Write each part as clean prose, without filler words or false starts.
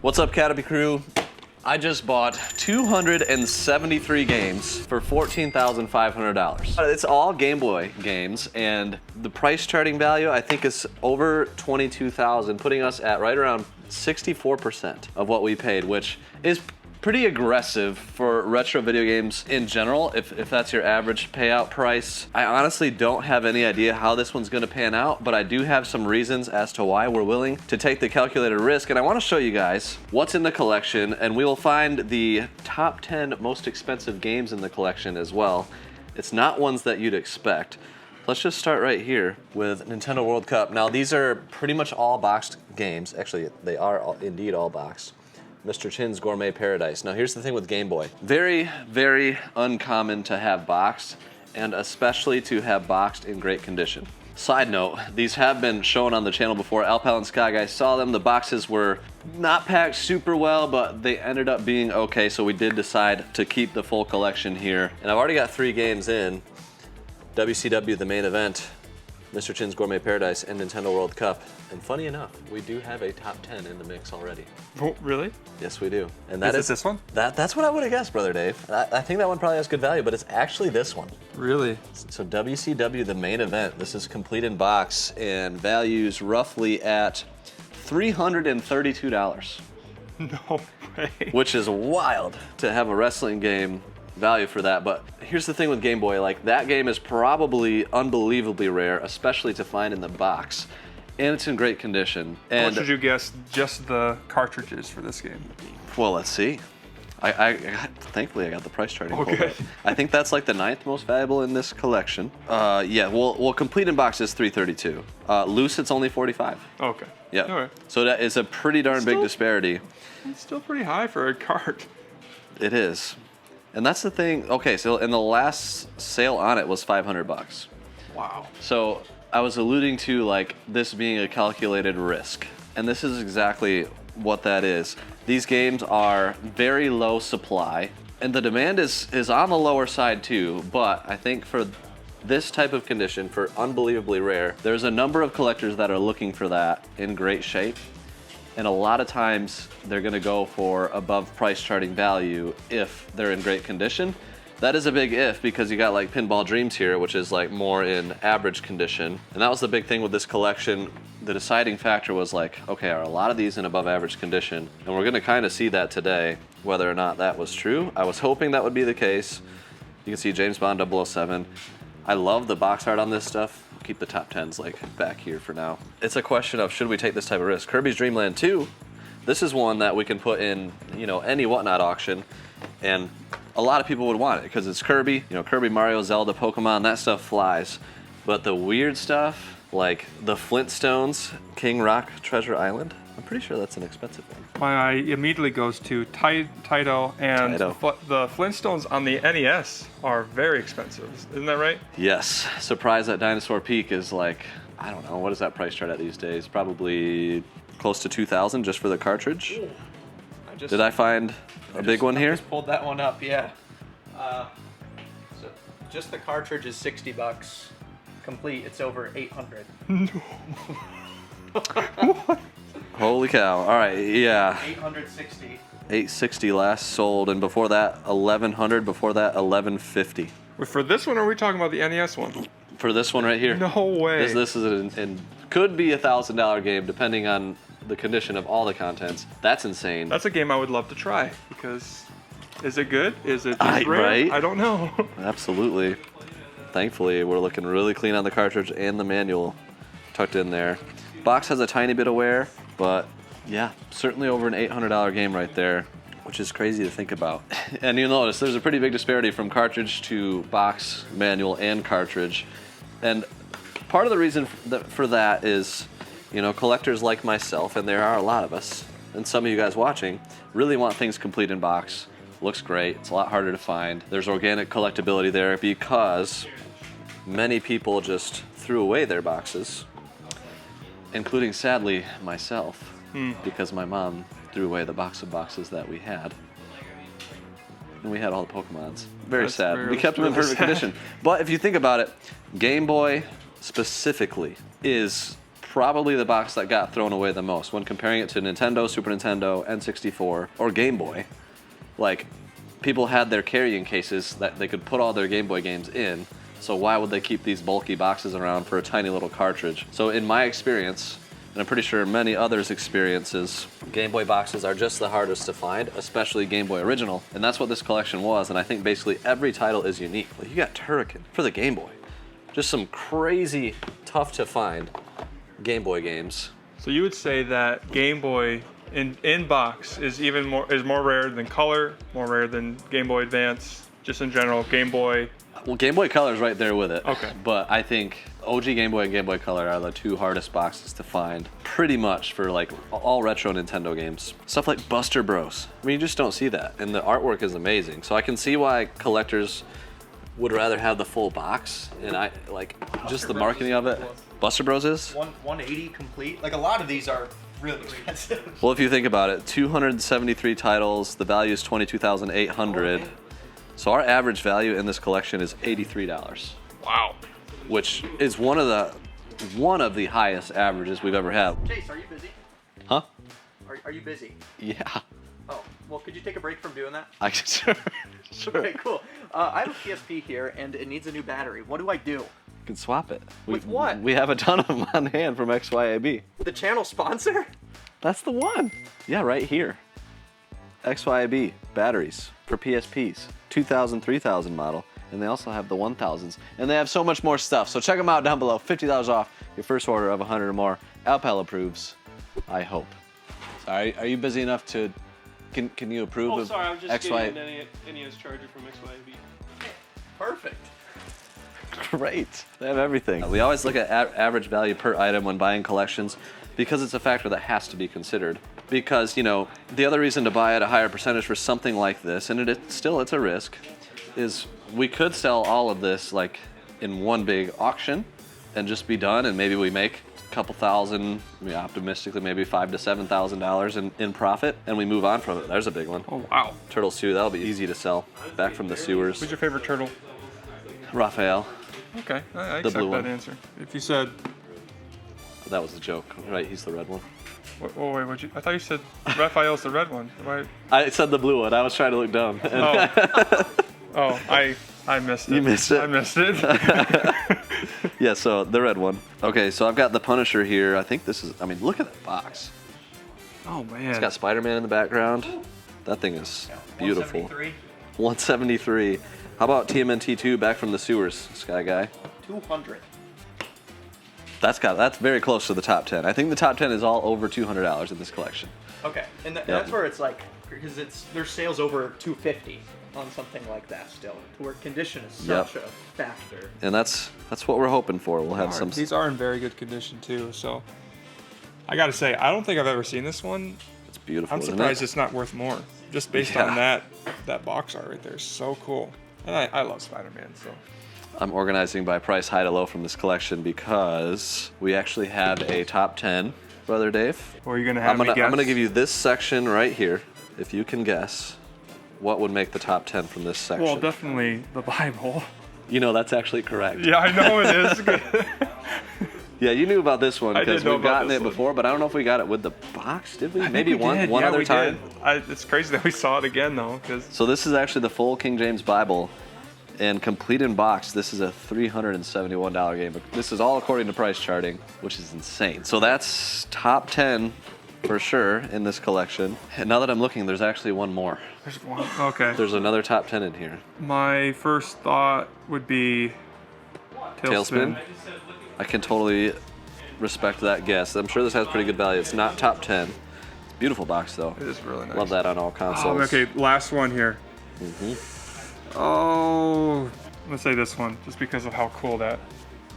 What's up, CATRP crew? I just bought 273 games for $14,500. It's all Game Boy games, and the price charting value I think is over $22,000, putting us at right around 64% of what we paid, which is pretty aggressive for retro video games in general, if that's your average payout price. I honestly don't have any idea how this one's gonna pan out, but I do have some reasons as to why we're willing to take the calculated risk, and I wanna show you guys what's in the collection, and we will find the top 10 most expensive games in the collection as well. It's not ones that you'd expect. Let's just start right here with Nintendo World Cup. Now these are pretty much all boxed games. Actually, they are indeed all boxed. Mr. Chin's Gourmet Paradise. Now here's the thing with Game Boy. Very, very uncommon to have boxed, and especially to have boxed in great condition. Side note, these have been shown on the channel before. Alpal and Sky Guys saw them. The boxes were not packed super well, but they ended up being okay, so we did decide to keep the full collection here. And I've already got 3 games in. WCW, the main event, Mr. Chin's Gourmet Paradise, and Nintendo World Cup. And funny enough, we do have a top 10 in the mix already. Oh, really? Yes, we do. And that is this one? That's what I would have guessed, Brother Dave. I think that one probably has good value, but it's actually this one. Really? So WCW, the main event, this is complete in box and values roughly at $332. No way. Which is wild to have a wrestling game value for that. But here's the thing with Game Boy, like that game is probably unbelievably rare, especially to find in the box. And it's in great condition. How And much would you guess just the cartridges for this game? well, let's see. Thankfully I got the price charting. Okay. I think that's like the 9th most valuable in this collection. Yeah, well, complete in box is $332. Loose, it's only $45. Okay. Yeah. All right. So that is a pretty darn big disparity. It's still pretty high for a card. It is. And that's the thing. Okay, so in the last sale on it was $500. Wow. So I was alluding to like this being a calculated risk, and this is exactly what that is. These games are very low supply, and the demand is on the lower side too, but I think for this type of condition, for unbelievably rare, there's a number of collectors that are looking for that in great shape. And a lot of times they're gonna go for above price charting value if they're in great condition. That is a big if, because you got like Pinball Dreams here, which is like more in average condition. And that was the big thing with this collection. The deciding factor was like, okay, are a lot of these in above average condition? And we're gonna kind of see that today, whether or not that was true. I was hoping that would be the case. You can see James Bond 007. I love the box art on this stuff. Keep the top 10s like back here for now. It's a question of should we take this type of risk? Kirby's Dream Land 2, this is one that we can put in, you know, any whatnot auction, and a lot of people would want it because it's Kirby, you know, Kirby, Mario, Zelda, Pokemon, that stuff flies. But the weird stuff, like the Flintstones, King Rock Treasure Island, I'm pretty sure that's an expensive one. My eye immediately goes to Taito, and Taito. The Flintstones on the NES are very expensive. Isn't that right? Yes, surprise at Dinosaur Peak is like, I don't know, what is that price chart at these days? Probably close to $2,000 just for the cartridge. Ooh. Did I find a big one here? I just pulled that one up, yeah. So just the cartridge is $60. Complete, it's over 800. Holy cow. All right, yeah. 860. 860 last sold, and before that, 1100, before that, 1150. Wait, for this one, or are we talking about the NES one? For this one right here. No way. This is could be a $1,000 game depending on the condition of all the contents. That's insane. That's a game I would love to try, because is it good? Is it just rare? Right? I don't know. Absolutely. Thankfully, we're looking really clean on the cartridge and the manual tucked in there. Box has a tiny bit of wear, but yeah, certainly over an $800 game right there, which is crazy to think about. And you'll notice there's a pretty big disparity from cartridge to box, manual, and cartridge. And part of the reason for that is, you know, collectors like myself, and there are a lot of us, and some of you guys watching, really want things complete in box. Looks great, it's a lot harder to find. There's organic collectability there because many people just threw away their boxes, including, sadly, myself, because my mom threw away the box of boxes that we had. And we had all the Pokemons. Very sad. We kept them in really perfect sad condition. But if you think about it, Game Boy specifically is probably the box that got thrown away the most when comparing it to Nintendo, Super Nintendo, N64, or Game Boy. Like, people had their carrying cases that they could put all their Game Boy games in, so why would they keep these bulky boxes around for a tiny little cartridge? So in my experience, and I'm pretty sure many others' experiences, Game Boy boxes are just the hardest to find, especially Game Boy Original, and that's what this collection was, and I think basically every title is unique. Like, you got Turrican for the Game Boy. Just some crazy, tough to find Game Boy games. So you would say that Game Boy in box is more rare than Color, more rare than Game Boy Advance, just in general, Game Boy. Well, Game Boy Color is right there with it. Okay. But I think OG Game Boy and Game Boy Color are the two hardest boxes to find, pretty much for like all retro Nintendo games. Stuff like Buster Bros. I mean, you just don't see that, and the artwork is amazing. So I can see why collectors would rather have the full box, and I like just the marketing of it. Buster Bros is 180 complete. Like, a lot of these are really expensive. Well, if you think about it, 273 titles, the value is $22,800. So our average value in this collection is $83. Wow. Which is one of the highest averages we've ever had. Chase, are you busy? Huh? Are you busy? Yeah. Oh, well, could you take a break from doing that? Sure. Okay, cool. I have a PSP here, and it needs a new battery. What do I do? You can swap it. With what? We have a ton of them on hand from XYAB. The channel sponsor? That's the one. Yeah, right here. XYAB batteries for PSPs, 2000, 3000 model, and they also have the 1000s, and they have so much more stuff. So check them out down below. $50 off your first order of 100 or more. Alpal approves. I hope. Sorry, are you busy enough to? Can you approve of sorry, I was just XY? getting an NES charger from XYB. Perfect. Great. They have everything. We always look at average value per item when buying collections because it's a factor that has to be considered. Because, you know, the other reason to buy at a higher percentage for something like this, and it's a risk, is we could sell all of this like in one big auction and just be done, and maybe we make a couple thousand, optimistically maybe $5,000 to $7,000 in profit, and we move on from it. There's a big one. Oh, wow. Turtles 2, that'll be easy to sell. Back from the sewers. Who's your favorite turtle? Raphael. Okay, I The accept blue that one. answer. If you said, That was a joke, right? He's the red one. wait, I thought you said Raphael's the red one. Why? I said the blue one. I was trying to look dumb. Oh, I missed it. You missed it? I missed it. Yeah, so the red one. Okay, so I've got the Punisher here. I think this is, I mean, look at that box. Oh, man. It's got Spider-Man in the background. That thing is beautiful. 173. 173. How about TMNT 2 back from the sewers, Sky Guy? 200. That's very close to the top 10. I think the top 10 is all over $200 in this collection. Okay, and that's where it's like, because there's sales over 250 on something like that still, to where condition is such a factor. And that's what we're hoping for. We'll have some. These are in very good condition too. So I gotta say, I don't think I've ever seen this one. It's beautiful. I'm isn't surprised it? it's not worth more, just based Yeah. on that box art right there. So cool. And I love Spider-Man. So I'm organizing by price high to low from this collection because we actually have a top 10, Brother Dave. or are you gonna have I'm me guess? gonna give you this section right here. If you can guess, what would make the top 10 from this section? Well, definitely the Bible. You know, that's actually correct. Yeah, I know it is. Yeah, you knew about this one I did because know we've about gotten this it one. before, but I don't know if we got it with the box, did we? I think Maybe we one did. one Yeah, other we time. did. It's crazy that we saw it again though, because So this is actually the full King James Bible, and complete in box, this is a $371 game. This is all according to price charting, which is insane. So that's top 10 for sure in this collection. And now that I'm looking, there's actually one more. there's one. Okay. There's another top 10 in here. My first thought would be Tailspin. I can totally respect that guess. I'm sure this has pretty good value. It's not top 10. It's a beautiful box though. It is really nice. Love that on all consoles. Okay, last one here. Mhm. Oh, let's say this one, just because of how cool that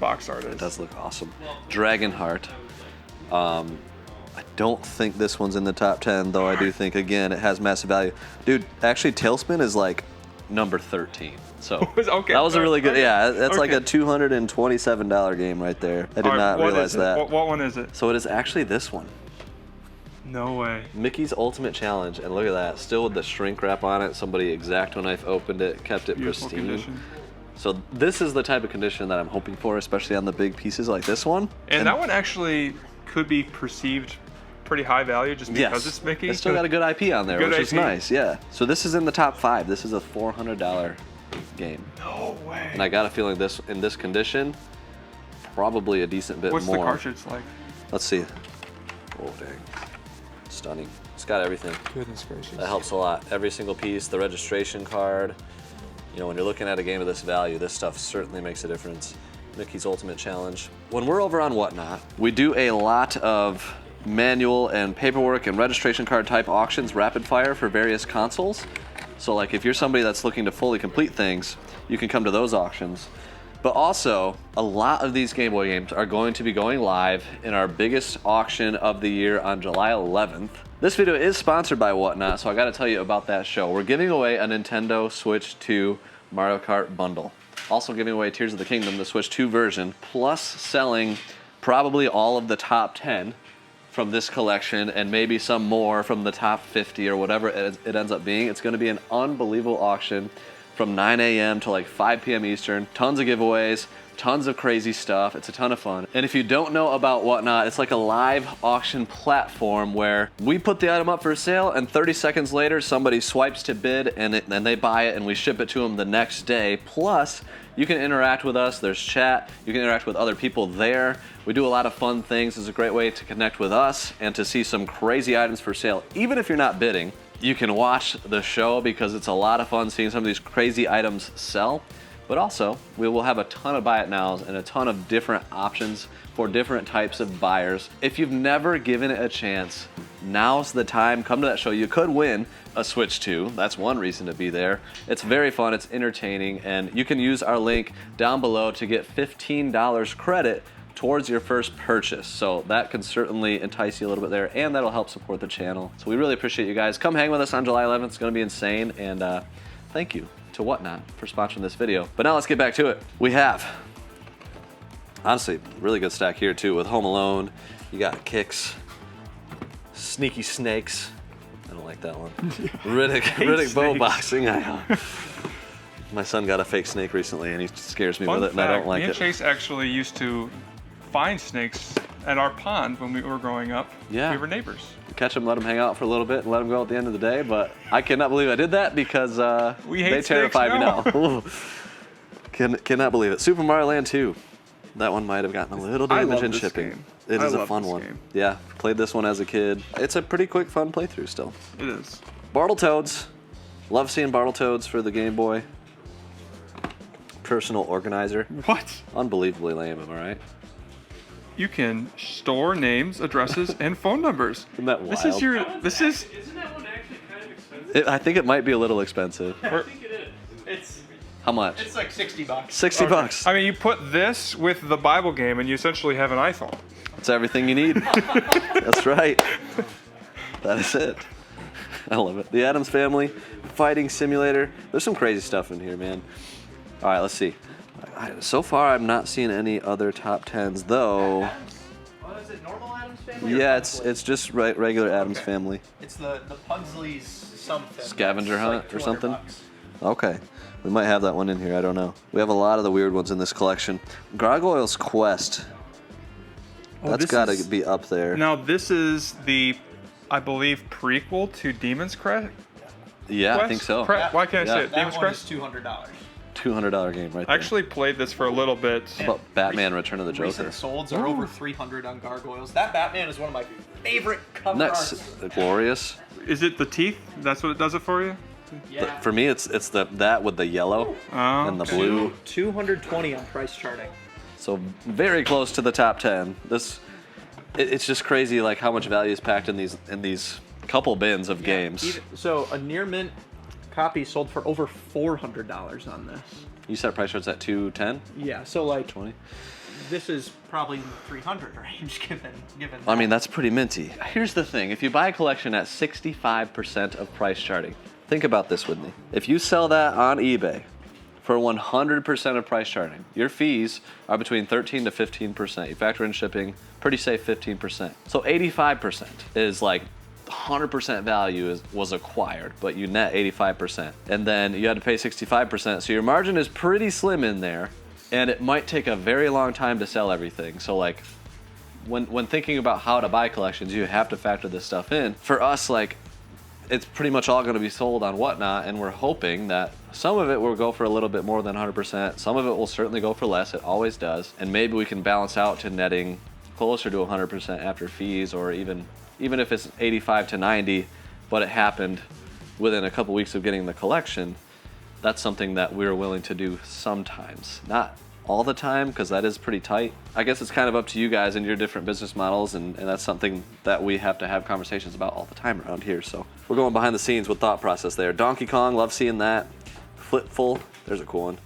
box art is. It does look awesome. Dragonheart. I don't think this one's in the top 10, though I do think, again, it has massive value. Dude, actually, Tailspin is like number 13. So Okay, that was a really good, okay, yeah, that's like a okay. $227 game right there. I did All right, not what realize is it? that. What one is it? So it is actually this one. No way. Mickey's Ultimate Challenge, and look at that, still with the shrink wrap on it. Somebody X-Acto knife opened it, kept it Beautiful pristine. condition. So this is the type of condition that I'm hoping for, especially on the big pieces like this one. And that one actually, could be perceived pretty high value just because it's Mickey. It's still got a good IP on there, Good which is IP. nice. Yeah. So this is in the top 5. This is a $400 game, No way. and I got a feeling this in this condition, probably a decent bit What's more. the cartridge like? Let's see. Oh dang, stunning. It's got everything. Goodness gracious. That helps a lot. Every single piece, the registration card. You know, when you're looking at a game of this value, this stuff certainly makes a difference. Mickey's Ultimate Challenge. When we're over on Whatnot, we do a lot of manual and paperwork and registration card type auctions rapid fire for various consoles. So like if you're somebody that's looking to fully complete things, you can come to those auctions. But also, a lot of these Game Boy games are going to be going live in our biggest auction of the year on July 11th. This video is sponsored by Whatnot, so I gotta tell you about that show. We're giving away a Nintendo Switch 2 Mario Kart bundle. Also giving away Tears of the Kingdom, the Switch 2 version, plus selling probably all of the top 10 from this collection and maybe some more from the top 50 or whatever it ends up being. It's gonna be an unbelievable auction from 9 a.m. to like 5 p.m. Eastern. Tons of giveaways, tons of crazy stuff. It's a ton of fun. And if you don't know about Whatnot, it's like a live auction platform where we put the item up for sale and 30 seconds later somebody swipes to bid and then they buy it and we ship it to them the next day. Plus, you can interact with us. There's chat. You can interact with other people there. We do a lot of fun things. It's a great way to connect with us and to see some crazy items for sale. Even if you're not bidding, you can watch the show because it's a lot of fun seeing some of these crazy items sell. But also, we will have a ton of buy it nows and a ton of different options for different types of buyers. If you've never given it a chance, now's the time. Come to that show. You could win a Switch 2. That's one reason to be there. It's very fun. It's entertaining. And you can use our link down below to get $15 credit towards your first purchase. So that can certainly entice you a little bit there, and that'll help support the channel. So we really appreciate you guys. Come hang with us on July 11th. It's gonna be insane, and thank you to Whatnot for sponsoring this video. But now let's get back to it. We have, honestly, really good stack here too with Home Alone. You got Kicks, Sneaky Snakes. I don't like that one. Riddick Bow Boxing. I know. My son got a fake snake recently, and he scares me with it, and I don't like me and it. Chase actually used to find snakes at our pond when we were growing up. Yeah. We were neighbors. Catch them, let them hang out for a little bit, and let them go at the end of the day. But I cannot believe I did that because they terrify me now. Cannot believe it. Super Mario Land 2. That one might have gotten a little damage in shipping. Game. It is a love fun this one. game. Yeah, played this one as a kid. It's a pretty quick, fun playthrough still. It is. Bartletoads. Love seeing Bartletoads for the Game Boy. Personal organizer. What? Unbelievably lame, am I right? You can store names, addresses, and phone numbers. Isn't that wild? This is your. This is. Isn't that one actually kind of expensive? I think it might be a little expensive. I think it is. It's How much? it's like $60. 60 bucks. I mean, you put this with the Bible game, and you essentially have an iPhone. That's everything you need. That's right. That is it. I love it. The Addams Family, Fighting Simulator. There's some crazy stuff in here, man. All right, let's see. So far, I'm not seeing any other top 10s, though. Oh, is it normal Addams Family? or Yeah, Pugsley? it's just regular Addams Okay. Family. It's the Pugsley's something. Scavenger That's hunt like or something? $200. Okay. We might have that one in here. I don't know. We have a lot of the weird ones in this collection. Gargoyle's Quest. That's this got to is- be up there. Now, this is the, I believe, prequel to Demon's Crest. Yeah, I think so. Why can't I say it? That Demon's one Crest. is $200. $200 game right there. I actually played this for a little bit. How about Batman Return of the Joker? Recent solds are over 300 on Gargoyles. That Batman is one of my favorite cover Next, arts. Glorious. Is it the teeth? That's what it does it for you? Yeah. For me, it's that with the yellow Oh, and the okay. blue. 220 on price charting. So very close to the top 10. It's just crazy, like how much value is packed in these couple bins of games. So a near mint copy sold for over $400 on this. You said price charts at 210, Yeah, so like 20. this is probably in the 300 range given. I mean, that's pretty minty. Here's the thing: if you buy a collection at 65% of price charting, think about this with me. If you sell that on eBay for 100% of price charting, your fees are between 13 to 15%. You factor in shipping, pretty safe 15%. So 85% is like 100% value was acquired, but you net 85%. And then you had to pay 65%. So your margin is pretty slim in there, and it might take a very long time to sell everything. So like, when thinking about how to buy collections, you have to factor this stuff in. For us, like, it's pretty much all going to be sold on Whatnot, and we're hoping that some of it will go for a little bit more than 100%. Some of it will certainly go for less. It always does. And maybe we can balance out to netting closer to 100% after fees, or even if it's 85 to 90, but it happened within a couple weeks of getting the collection. That's something that we're willing to do sometimes. Not all the time, because that is pretty tight. I guess it's kind of up to you guys and your different business models, and that's something that we have to have conversations about all the time around here. So we're going behind the scenes with thought process there. Donkey Kong, love seeing that. Flipful, there's a cool one.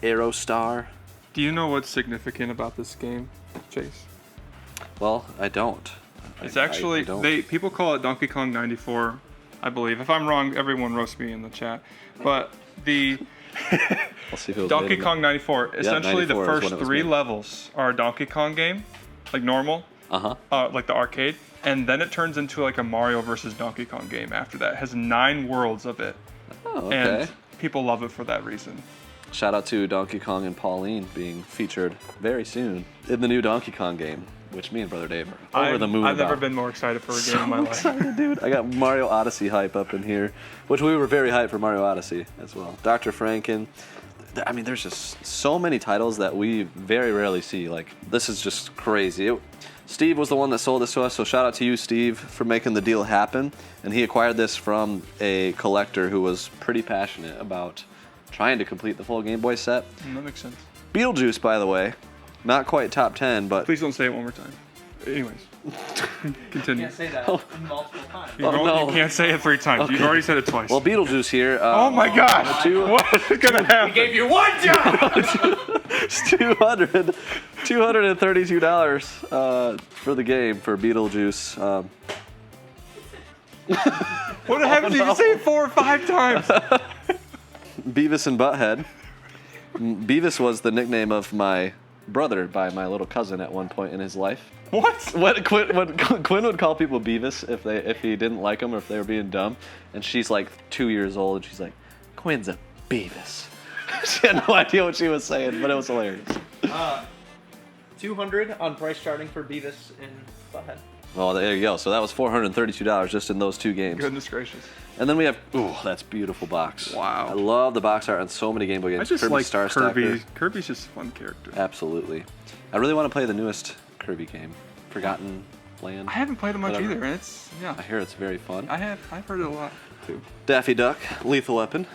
Aerostar. Do you know what's significant about this game, Chase? Well, I don't. It's I actually, don't. people call it Donkey Kong 94, I believe. If I'm wrong, everyone roast me in the chat. But the I'll see if it was Donkey made. Kong 94, essentially 94 the is first when it was 3 made. levels are a Donkey Kong game, like normal, like the arcade. And then it turns into like a Mario versus Donkey Kong game after that. It has 9 worlds of it. Oh, okay. And people love it for that reason. Shout out to Donkey Kong and Pauline being featured very soon in the new Donkey Kong game, which me and Brother Dave are over the moon I've never about. been more excited for a game in my life. Excited, dude. I got Mario Odyssey hype up in here, which we were very hyped for Mario Odyssey as well. Dr. Franken. I mean, there's just so many titles that we very rarely see. Like, this is just crazy. Steve was the one that sold this to us, so shout out to you, Steve, for making the deal happen. And he acquired this from a collector who was pretty passionate about trying to complete the full Game Boy set. That makes sense. Beetlejuice, by the way, not quite top 10, but Please don't say it one more time. Anyways, You continue. can't say that multiple times. You, Oh, don't- no. you can't say it 3 times. You've already said it twice. well, Beetlejuice here. Oh my gosh! What is gonna happen? Gave you one job! It's $232 for the game for Beetlejuice. What happened? Did you say it 4 or 5 times? Beavis and Butthead. Beavis was the nickname of my brother by my little cousin at one point in his life. What? When Quinn would call people Beavis if he didn't like them or if they were being dumb, and she's like 2 years old and she's like, Quinn's a Beavis. She had no idea what she was saying, but it was hilarious. 200 on price charting for Beavis and Butthead. Well, there you go. So that was $432 just in those 2 games. Goodness gracious! And then we have, ooh, that's beautiful box. Wow. I love the box art on so many Game Boy games. I just Kirby like Star Kirby. Stacker. Kirby's just a fun character. Absolutely. I really want to play the newest Kirby game, Forgotten Land. I haven't played it much Whatever. either, and it's I hear it's very fun. I've heard it a lot too. Daffy Duck, Lethal Weapon,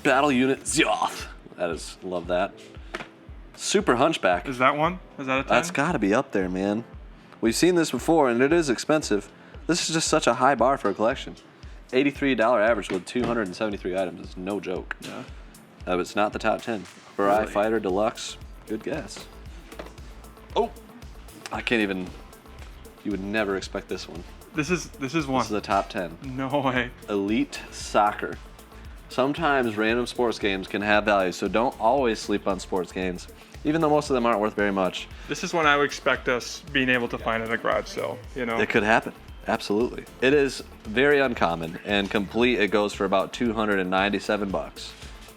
Battle Unit Zoth. Love that. Super Hunchback. Is that one? Is that a 10? That's got to be up there, man. We've seen this before, and it is expensive. This is just such a high bar for a collection. $83 average with 273 items is no joke. Yeah. It's not the top 10. Barai Really? Fighter Deluxe, good guess. Oh, I can't even. You would never expect this one. This is one. This is the top 10. No way. Elite Soccer. Sometimes random sports games can have value, so don't always sleep on sports games, even though most of them aren't worth very much. This is one I would expect us being able to find at a garage sale. You know. It could happen. Absolutely. It is very uncommon, and complete it goes for about $297.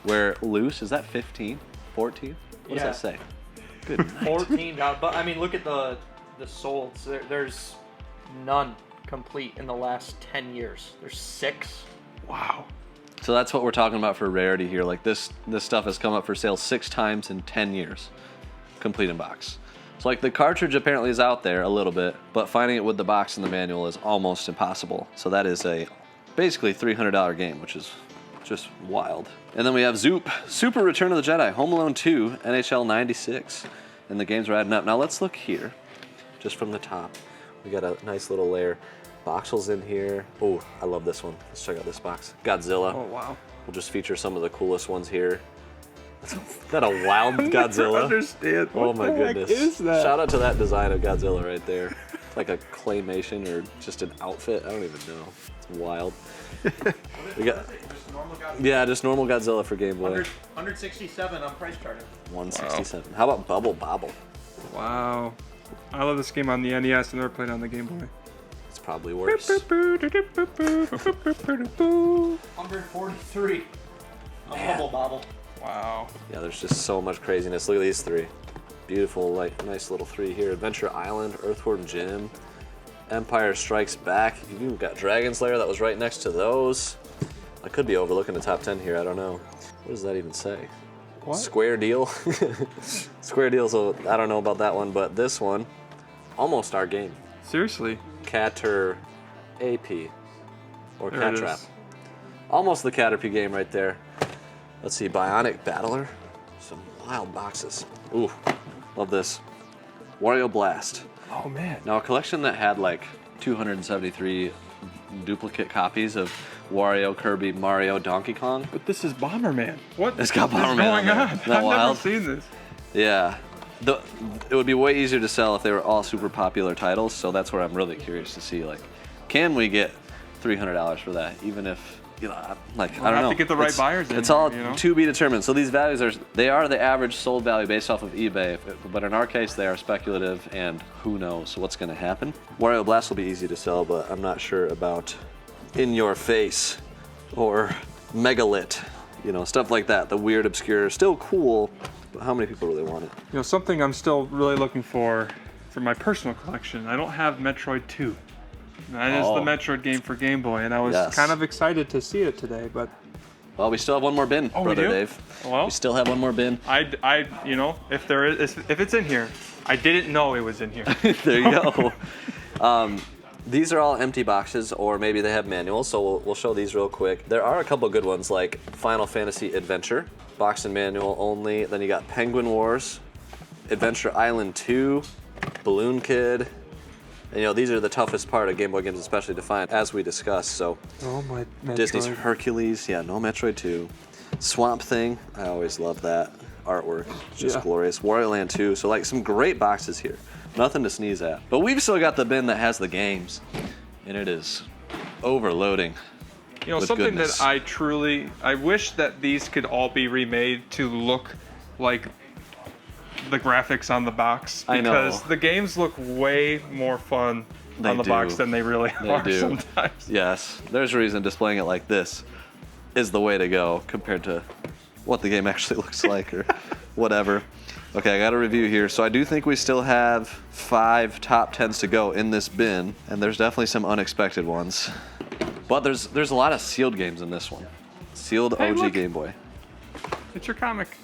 Where loose, is that 15? 14? What Yeah. does that say? Good night. $14. But I mean, look at the solds. There's none complete in the last 10 years. There's 6. Wow. So that's what we're talking about for rarity here. Like this stuff has come up for sale 6 times in 10 years, complete in box. So like the cartridge apparently is out there a little bit, but finding it with the box and the manual is almost impossible. So that is a basically $300 game, which is just wild. And then we have Zoop, Super Return of the Jedi, Home Alone 2, NHL 96, and the games are adding up. Now let's look here, just from the top. We got a nice little layer. Voxel's in here. Oh, I love this one. Let's check out this box. Godzilla. Oh wow. We'll just feature some of the coolest ones here. Is that a wild I Godzilla? understand. Oh What my the heck goodness. is that? Shout out to that design of Godzilla right there. It's like a claymation or just an outfit. I don't even know. It's wild. We got, Just normal Godzilla. yeah, just normal Godzilla for Game Boy. 167 on price charting. 167. How about Bubble Bobble? Wow. I love this game on the NES. I never played it on the Game Boy. It's probably worse. 143 on Man. Bubble Bobble. Wow. Yeah, there's just so much craziness. Look at these 3. Beautiful, like nice little 3 here. Adventure Island, Earthworm Jim, Empire Strikes Back. You even got Dragon's Lair that was right next to those. I could be overlooking the top 10 here, I don't know. What does that even say? What? Square Deal? Square Deal, so I don't know about that one, but this one, almost our game. Seriously? CATRP, or There it CATRP. is. Almost the CATRP game right there. Let's see, Bionic Battler. Some wild boxes. Ooh, love this. Wario Blast. Oh man. Now a collection that had like 273 duplicate copies of Wario, Kirby, Mario, Donkey Kong. But this is Bomberman. What It's got is Bomberman going on there. on? Isn't that I've wild? never seen this. Yeah. It would be way easier to sell if they were all super popular titles, so that's where I'm really curious to see, like, can we get $300 for that, even if, you know, like, I don't have know. to get the right buyers in It's here, all you know? to be determined. So these values they are the average sold value based off of eBay, but in our case, they are speculative, and who knows what's going to happen. Wario Blast will be easy to sell, but I'm not sure about In Your Face or Megalit, you know, stuff like that. The weird, obscure, still cool, but how many people really want it? You know, something I'm still really looking for my personal collection. I don't have Metroid 2. That is Oh. the Metroid game for Game Boy, and I was Yes. kind of excited to see it today, but Well, we still have one more bin, Oh, we Brother do? Dave. Well. We still have one more bin. you know, if it's in here, I didn't know it was in here. There you go. These are all empty boxes, or maybe they have manuals, so we'll show these real quick. There are a couple good ones, like Final Fantasy Adventure, box and manual only. Then you got Penguin Wars, Adventure Island 2, Balloon Kid. And, you know, these are the toughest part of Game Boy games, especially to find, as we discussed. So Oh my Metroid. Disney's Hercules, yeah, no Metroid 2. Swamp Thing, I always love that artwork, just Yeah. glorious. Wario Land 2, so like some great boxes here. Nothing to sneeze at. But we've still got the bin that has the games, and it is overloading. You know, with something goodness. that I wish that these could all be remade to look like the graphics on the box, I know. because the games look way more fun They on the do. box than they really They are do. sometimes. Yes, there's a reason displaying it like this is the way to go compared to what the game actually looks like or whatever. Okay, I got a review here. So I do think we still have 5 top 10s to go in this bin, and there's definitely some unexpected ones. But there's a lot of sealed games in this one. Sealed Hey, OG look. Game Boy. It's your comic.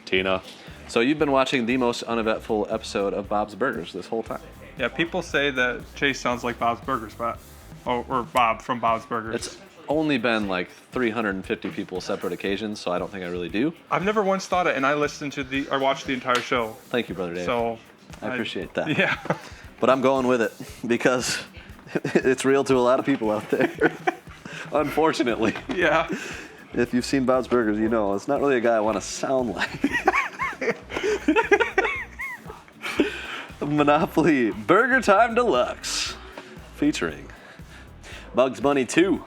Tina. So you've been watching the most uneventful episode of Bob's Burgers this whole time. Yeah, people say that Chase sounds like Bob's Burgers, but or Bob from Bob's Burgers. It's only been like 350 people separate occasions, so I don't think I really do. I've never once thought it, and I listened to or watched the entire show. Thank you, Brother Dave. So I appreciate that. Yeah. But I'm going with it because it's real to a lot of people out there. Unfortunately. Yeah. If you've seen Bob's Burgers, you know it's not really a guy I want to sound like. Monopoly Burger Time Deluxe, featuring Bugs Bunny 2.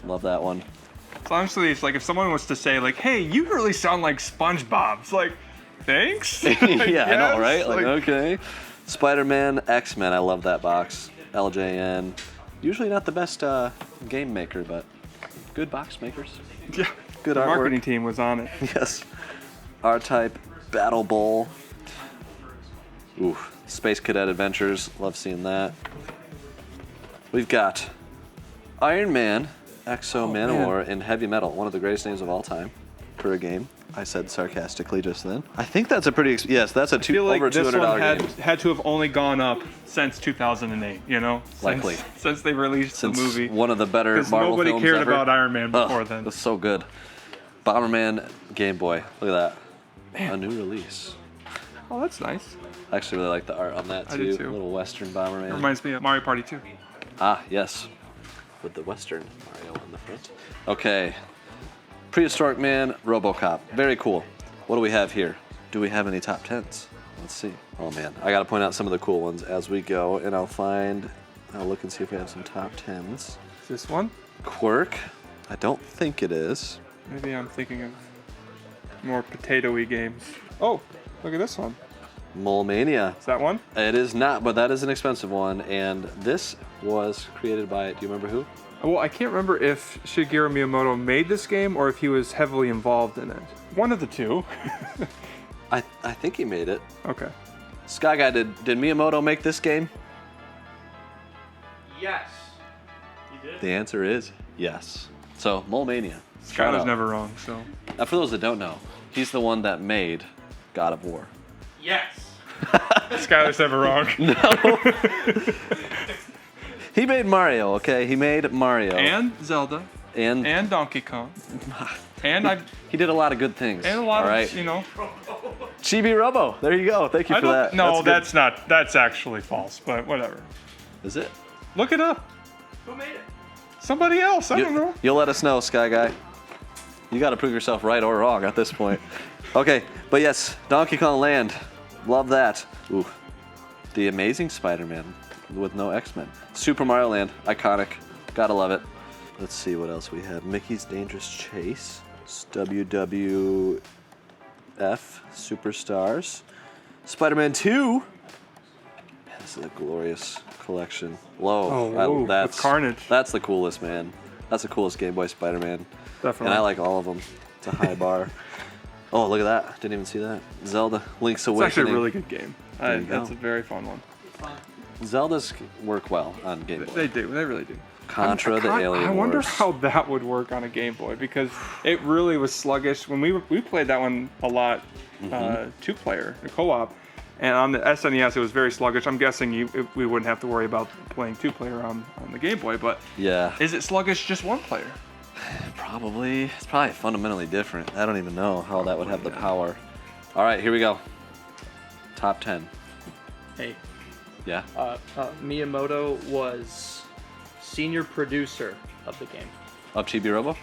Love that one. So honestly, it's like if someone was to say like, "Hey, you really sound like SpongeBob," it's like, thanks. Yeah, I know, guess. right? Like, okay. Spider-Man, X-Men. I love that box. LJN. Usually not the best game maker, but good box makers. Yeah. Good The artwork. marketing team was on it. Yes. R-Type, Battle Bowl. Ooh, Space Cadet Adventures. Love seeing that. We've got Iron Man, Exo Manowar in Heavy Metal. One of the greatest names of all time for a game. I said sarcastically just then. I think that's a pretty, yes, that's a I feel like over this $200 one game. had to have only gone up since 2008. You know, Likely. since they released Since the movie. one of the better Because Marvel nobody films cared ever. about Iron Man before Ugh, then. That's so good. Bomberman Game Boy. Look at that. A new release. Oh, that's nice. I actually really like the art on that I too. do too. A little Western Bomberman. It reminds me of Mario Party 2. Ah, yes. With the Western Mario on the front. Okay. Prehistoric Man, RoboCop. Very cool. What do we have here? Do we have any top 10s? Let's see. Oh man, I gotta point out some of the cool ones as we go, and I'll look and see if we have some top 10s. Is this one? Quirk. I don't think it is. Maybe I'm thinking of more potato-y games. Oh, look at this one. Mole Mania. Is that one? It is not, but that is an expensive one, and this was created by, do you remember who? Well, I can't remember if Shigeru Miyamoto made this game or if he was heavily involved in it. One of the two. I think he made it. Okay. Sky Guy, did Miyamoto make this game? Yes. You did? The answer is yes. So, Mole Mania. Skylar's out. never wrong, so. Now, for those that don't know, he's the one that made God of War. Yes. Skylar's never wrong. He made Mario, okay? He made Mario. And Zelda. And And Donkey Kong. And he did a lot of good things. and a lot all of, right? you know. Chibi Robo. There you go. Thank you for that. No, good. that's not. That's actually false, but whatever. Is it? Look it up. Who made it? Somebody else. I don't know. You'll let us know, Sky Guy. You got to prove yourself right or wrong at this point. Okay, but yes, Donkey Kong Land. Love that. Ooh. The Amazing Spider-Man with no X-Men. Super Mario Land. Iconic. Gotta love it. Let's see what else we have. Mickey's Dangerous Chase. WWF Superstars. Spider-Man 2. Man, this is a glorious collection. Whoa. whoa, with Carnage. That's the coolest, man. That's the coolest Game Boy Spider-Man. Definitely. And I like all of them. It's a high bar. Oh, look at that. Didn't even see that. Zelda, Link's It's Awakening. actually a really good game. There you That's go. a very fun one. Zeldas work well on Game Boy. They do. They really do. Contra, the Alien I wonder Wars. how that would work on a Game Boy because it really was sluggish. When we played that one a lot, two-player, co-op, and on the SNES it was very sluggish. I'm guessing we wouldn't have to worry about playing two-player on the Game Boy, but Yeah, is it sluggish just one player? probably. It's probably fundamentally different. I don't even know how that would have the power. All right, here we go. Top 10. Hey, Yeah. Miyamoto was senior producer of the game. Of Chibi Robo?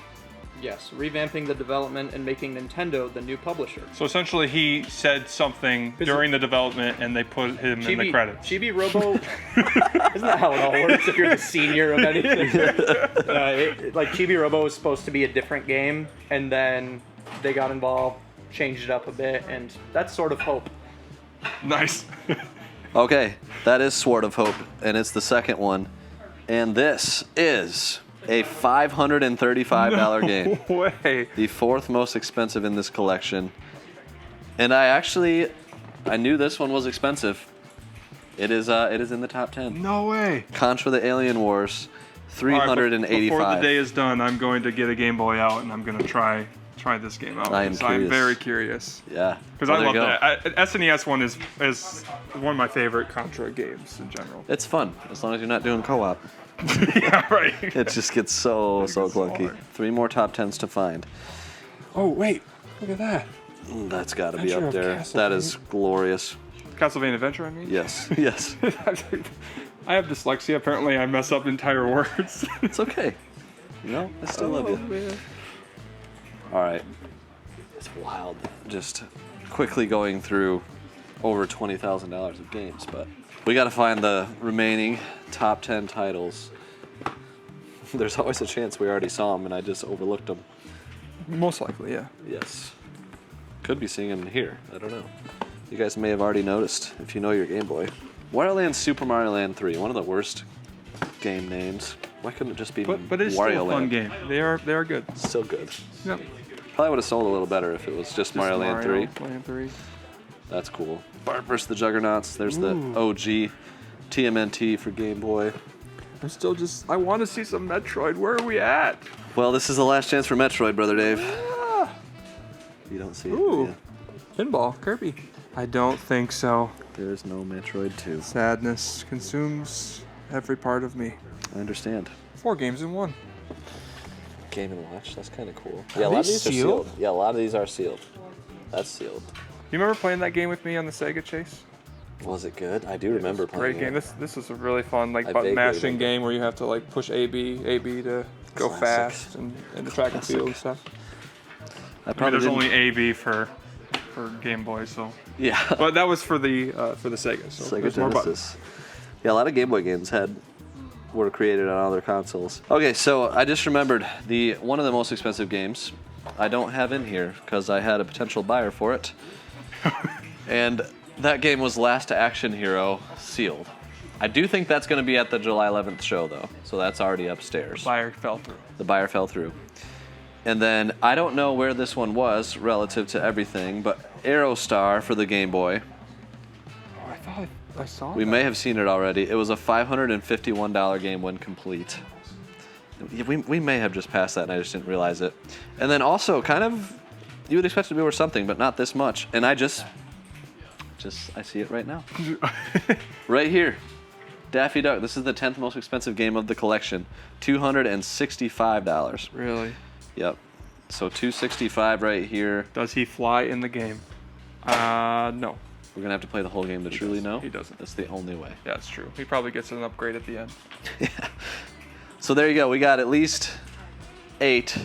Yes, revamping the development and making Nintendo the new publisher. So essentially, he said something during the development, and they put him in the credits. Chibi Robo, isn't that how it all works? If you're the senior of anything, like Chibi Robo was supposed to be a different game, and then they got involved, changed it up a bit, and that's sort of Hope. Nice. Okay, that is Sword of Hope, and it's the second one. And this is a $535 game. No way. The fourth most expensive in this collection. And I knew this one was expensive. It is in the top 10. No way. Contra the Alien Wars, All right, $385. before the day is done, I'm going to get a Game Boy out and I'm going to try this game out. I am 'cause I'm curious. very curious. Yeah. Because Well, I there love you go. that. SNES one is one of my favorite Contra games in general. It's fun, as long as you're not doing co-op. Yeah, right. It just gets so clunky. hard. 3 more top 10s to find. Oh, wait. Look at that. That's got to be Adventure up of there. Castlevania. That is glorious. Castlevania Adventure, I mean? Yes, yes. I have dyslexia. Apparently, I mess up entire words. It's okay. You know, I still love you. Man. All right. It's wild. Just quickly going through over $20,000 of games, but we got to find the remaining top 10 titles. There's always a chance we already saw them and I just overlooked them. Most likely, yeah. Yes. Could be seeing them here. I don't know. You guys may have already noticed if you know your Game Boy. Wario Land Super Mario Land 3, one of the worst game names. Why couldn't it just be But it's Wario still a fun Land? game. They are good. Still good. Yep. Probably would have sold a little better if it was just Mario Land 3. Land 3. That's cool. Bart vs. the Juggernauts. There's the Ooh. OG TMNT for Game Boy. I'm still I want to see some Metroid. Where are we at? Well, this is the last chance for Metroid, Brother Dave. Ah. You don't see it. Ooh. do Pinball, Kirby. I don't think so. you? There's no Metroid 2. Sadness consumes every part of me. I understand. 4 games in 1. Game & Watch. That's kind of cool. Are Yeah, a lot of they these are sealed? sealed. Yeah, a lot of these are sealed. That's sealed. You remember playing that game with me on the Sega Chase? Was it good? I do remember playing Great game. it. This is a really fun I button vaguely mashing remember. game where you have to push A/B to go Classic. fast and the track and field and stuff. I I probably mean, there's didn't- only A/B for Game Boy, so. Yeah. But that was for the Sega. So Sega there's more buttons. Genesis. Yeah, a lot of Game Boy games were created on other consoles. Okay, so I just remembered one of the most expensive games I don't have in here because I had a potential buyer for it. And that game was Last Action Hero sealed. I do think that's going to be at the July 11th show though, so that's already upstairs. Buyer fell through. The buyer fell through. And then I don't know where this one was relative to everything, but Aerostar for the Game Boy. Oh, I thought I saw We that. may have seen it already. It was a $551 game when complete. We may have just passed that and I just didn't realize it. And then also kind of, you would expect it to be worth something, but not this much. And I just I see it right now. Right here. Daffy Duck. This is the 10th most expensive game of the collection. $265. Really? Yep. So $265 right here. Does he fly in the game? No. We're gonna have to play the whole game to truly know. He doesn't. That's the only way. Yeah, it's true. He probably gets an upgrade at the end. So there you go. We got at least 8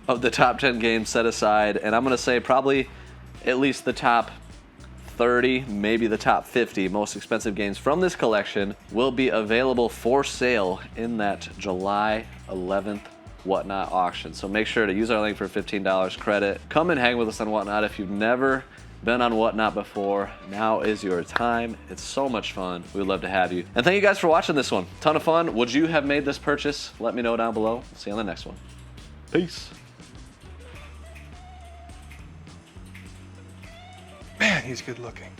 of the top 10 games set aside, and I'm gonna say probably at least the top 30, maybe the top 50 most expensive games from this collection will be available for sale in that July 11th Whatnot auction. So make sure to use our link for $15 credit. Come and hang with us on Whatnot. If you've never been on Whatnot before, now is your time. It's so much fun. We would love to have you. And thank you guys for watching this one. Ton of fun. Would you have made this purchase? Let me know down below. See you on the next one. Peace. Man, he's good looking.